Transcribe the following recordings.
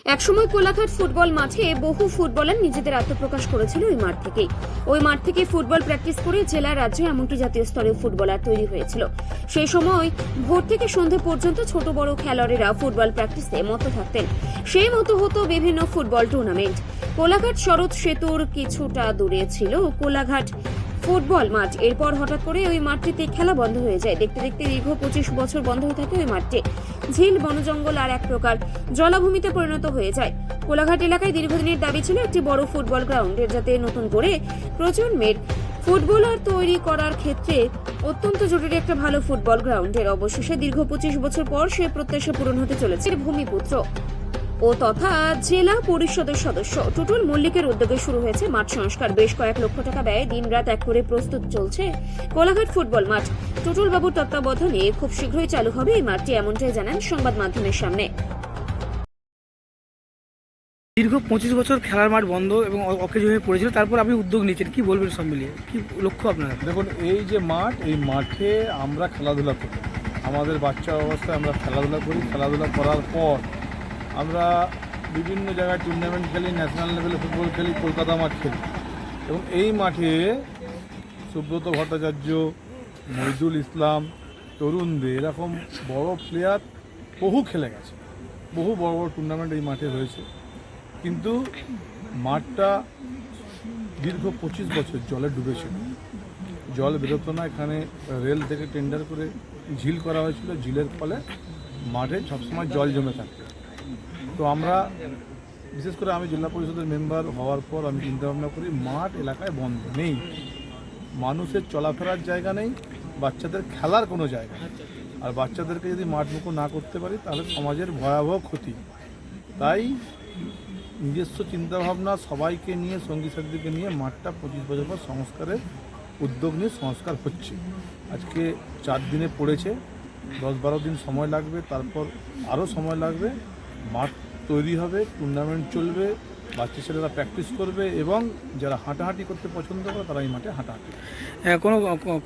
একসময় কোলাঘাট ফুটবল মাঠে বহু ফুটবলার নিজেদের আত্মপ্রকাশ করেছিল ওই মাঠ থেকেই। ওই মাঠ থেকে ফুটবল প্র্যাকটিস করে জেলা, রাজ্য, এমনকি জাতীয় স্তরে ফুটবলার তৈরি হয়েছিল। সেই সময় ভোর থেকে সন্ধে পর্যন্ত ছোট বড় খেলোয়াড়েরা ফুটবল প্র্যাকটিসে মতো থাকতেন। সেই মতো হতো বিভিন্ন ফুটবল টুর্নামেন্ট। কোলাঘাট শরৎ সেতুর কিছুটা দূরে ছিল কোলাঘাট ফুটবল মাঠ। এরপর হঠাৎ করে ওই মাঠটিতে খেলা বন্ধ হয়ে যায়। দেখতে দেখতে দীর্ঘ 25 বছর বন্ধ হয়ে থাকে ওই মাঠটি। ঝিল, বনজঙ্গল আর এক প্রকার জলাভূমিতে পরিণত হয়ে যায়। কোলাঘাট এলাকায় দীর্ঘদিনের দাবি ছিল একটি বড় ফুটবল গ্রাউন্ডের, যাতে নতুন করে প্রজন্মের ফুটবলার তৈরি করার ক্ষেত্রে অত্যন্ত জরুরি একটা ভালো ফুটবল গ্রাউন্ডের। অবশেষে দীর্ঘ 25 বছর পর সে প্রত্যাশা পূরণ হতে চলেছে। ভূমিপুত্র ও তথা জেলা পরিষদের সদস্য টুটুল মল্লিকের উদ্যোগে শুরু হয়েছে মাঠ সংস্কার। বেশ কয়েক লক্ষ টাকা ব্যয়ে দিনরাত এক করে প্রস্তুত চলছে কোলাঘাট ফুটবল মাঠ। টুটুল বাবুর তত্ত্বাবধানে খুব শীঘ্রই চালু হবে এই মাঠটি, এমনটাই জানান সংবাদ মাধ্যমের সামনে। দীর্ঘ 25 বছর খেলার মাঠ বন্ধ এবং অকেজ হয়ে পড়েছিল, তারপর আপনি উদ্যোগ নিয়েছেন, কি বলবেন সব মিলিয়ে, কি লক্ষ্য আপনার? দেখুন, এই যে মাঠ, এই মাঠে আমরা খেলাধুলা করি, আমাদের বাচ্চা অবস্থায় আমরা খেলাধুলা করি। খেলাধুলা করার পর আমরা বিভিন্ন জায়গায় টুর্নামেন্ট খেলি, ন্যাশনাল লেভেলে ফুটবল খেলি, কলকাতা মাঠ খেলি। এবং এই মাঠে সুব্রত ভট্টাচার্য, মহিদুল ইসলাম, তরুণদের এরকম বড় প্লেয়ার বহু খেলে গেছে। বহু বড় বড় টুর্নামেন্ট এই মাঠে হয়েছে। কিন্তু মাঠটা দীর্ঘ 25 বছর জলে ডুবেছিল, জল বেরোতো না। এখানে রেল থেকে টেন্ডার করে ঝিল করা হয়েছিল, ঝিলের ফলে মাঠে সবসময় জল জমে থাকতো। তো আমরা বিশেষ করে আমি জেলা পরিষদের মেম্বার হওয়ার পর আমি চিন্তাভাবনা করি, মাঠ এলাকায় বন্ধ নেই, মানুষের চলাফেরার জায়গা নেই, বাচ্চাদের খেলার কোনো জায়গা নেই। আর বাচ্চাদেরকে যদি মাঠমুখো না করতে পারি তাহলে সমাজের ভয়াবহ ক্ষতি। তাই নিজস্ব চিন্তাভাবনা সবাইকে নিয়ে, সঙ্গী সাথীকে নিয়ে মাঠটা 25 বছর পর সংস্কারের উদ্যোগ নিয়ে সংস্কার হচ্ছে। আজকে 4 দিনে পড়েছে, 10-12 দিন সময় লাগবে, তারপর আরও সময় লাগবে। মাঠ তৈরি হবে, টুর্নামেন্ট চলবে, বাচ্চা ছেলেরা প্র্যাকটিস করবে এবং যারা হাঁটাহাঁটি করতে পছন্দ করে তারা এই মাঠে হাঁটাহাঁটি। কোনো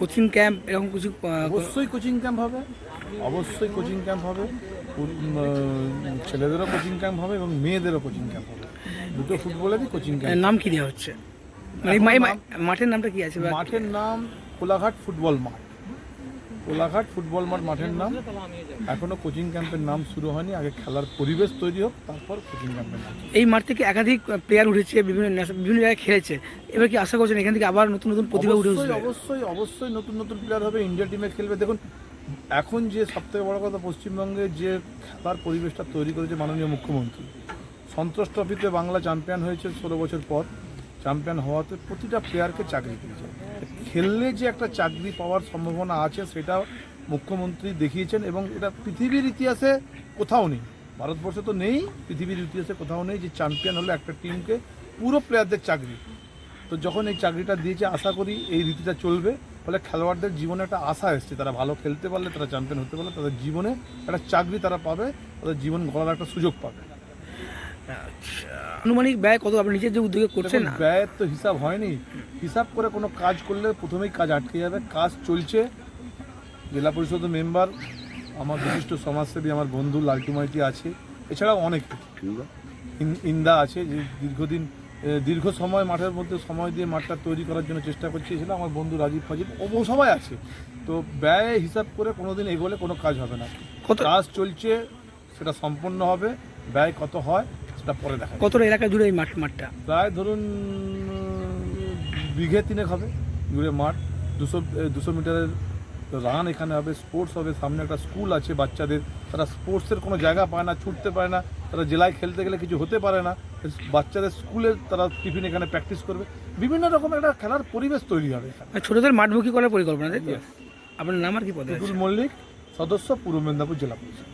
কোচিং ক্যাম্প এরকম কিছু? অবশ্যই কোচিং ক্যাম্প হবে, অবশ্যই কোচিং ক্যাম্প হবে। ছেলেদেরও কোচিং ক্যাম্প হবে এবং মেয়েদেরও কোচিং ক্যাম্প হবে। দুটো ফুটবলেরই কোচিং ক্যাম্প। নাম কি দেওয়া হচ্ছে? মাঠের নামটা কি আছে? মাঠের নাম কোলাঘাট ফুটবল মাঠ। কোলাঘাট ফুটবল মাঠ মাঠের নাম। এখনো কোচিং ক্যাম্পের নাম শুরু হয়নি, আগে খেলার পরিবেশ তৈরি হোক, তারপর কোচিং ক্যাম্পের নাম। এই মাঠ থেকে একাধিক প্লেয়ার উঠেছে, বিভিন্ন জায়গায় খেলেছে। এবার কি আশা করছেন এখান থেকে আবার নতুন নতুন প্রতিভা উঠে আসবে? অবশ্যই অবশ্যই নতুন নতুন প্লেয়ার হবে, ইন্ডিয়া টিমে খেলবে। দেখুন, এখন যে সবথেকে বড় কথা, পশ্চিমবঙ্গে যে খেলার পরিবেশটা তৈরি করেছে মাননীয় মুখ্যমন্ত্রী। সন্তোষ ট্রফিতে বাংলা চ্যাম্পিয়ন হয়েছে 16 বছর পর। চ্যাম্পিয়ন হওয়াতে প্রতিটা প্লেয়ারকে চাকরি দিয়েছে। খেললে যে একটা চাকরি পাওয়ার সম্ভাবনা আছে সেটা মুখ্যমন্ত্রী দেখিয়েছেন এবং এটা পৃথিবীর ইতিহাসে কোথাও নেই, ভারতবর্ষে তো নেই, পৃথিবীর ইতিহাসে কোথাও নেই যে চ্যাম্পিয়ন হলে একটা টিমকে পুরো প্লেয়ারদের চাকরি। তো যখন এই চাকরিটা দিয়েছে, আশা করি এই রীতিটা চলবে, ফলে খেলোয়াড়দের জীবনে একটা আশা এসছে, তারা ভালো খেলতে পারলে, তারা চ্যাম্পিয়ন হতে পারলে তাদের জীবনে একটা চাকরি তারা পাবে, তাদের জীবন গড়ার একটা সুযোগ পাবে। আনুমানিক ব্যয় কত আপনি নিজের যে উদ্যোগে করছেন? ব্যয়ের তো হিসাব হয়নি, হিসাব করে কোনো কাজ করলে প্রথমেই কাজ আটকে যাবে। কাজ চলছে। জেলা পরিষদের মেম্বার, আমার বিশিষ্ট সমাজসেবী আমার বন্ধু লালটু মাইতি আছে, এছাড়াও অনেকে, ইন্দা আছে, যে দীর্ঘ সময় মাঠের মধ্যে সময় দিয়ে মাঠটা তৈরি করার জন্য চেষ্টা করছে। এছাড়া আমার বন্ধু রাজীব ফাজিব, সবাই আছে। তো ব্যয় হিসাব করে কোনোদিন এগোলে কোনো কাজ হবে না। কাজ চলছে, সেটা সম্পন্ন হবে। ব্যয় কত হয় সেটা পরে দেখা। কতটা এলাকা জুড়ে এই মাঠটা? প্রায় ধরুন বিঘে 3 হবে জুড়ে মাঠ। 200 মিটারের রান এখানে হবে, স্পোর্টস হবে। সামনে একটা স্কুল আছে বাচ্চাদের, তারা স্পোর্টসের কোনো জায়গা পায় না, ছুটতে পারে না, তারা জেলায় খেলতে গেলে কিছু হতে পারে না। বাচ্চাদের স্কুলে তারা টিফিন এখানে প্র্যাকটিস করবে, বিভিন্ন রকম একটা খেলার পরিবেশ তৈরি হবে। ছোটদের মাঠমুখী করার পরিকল্পনা। আপনার নাম আর কি পদে? টুটুল মল্লিক, সদস্য, পূর্ব মেদিনীপুর জেলা পরিষদ।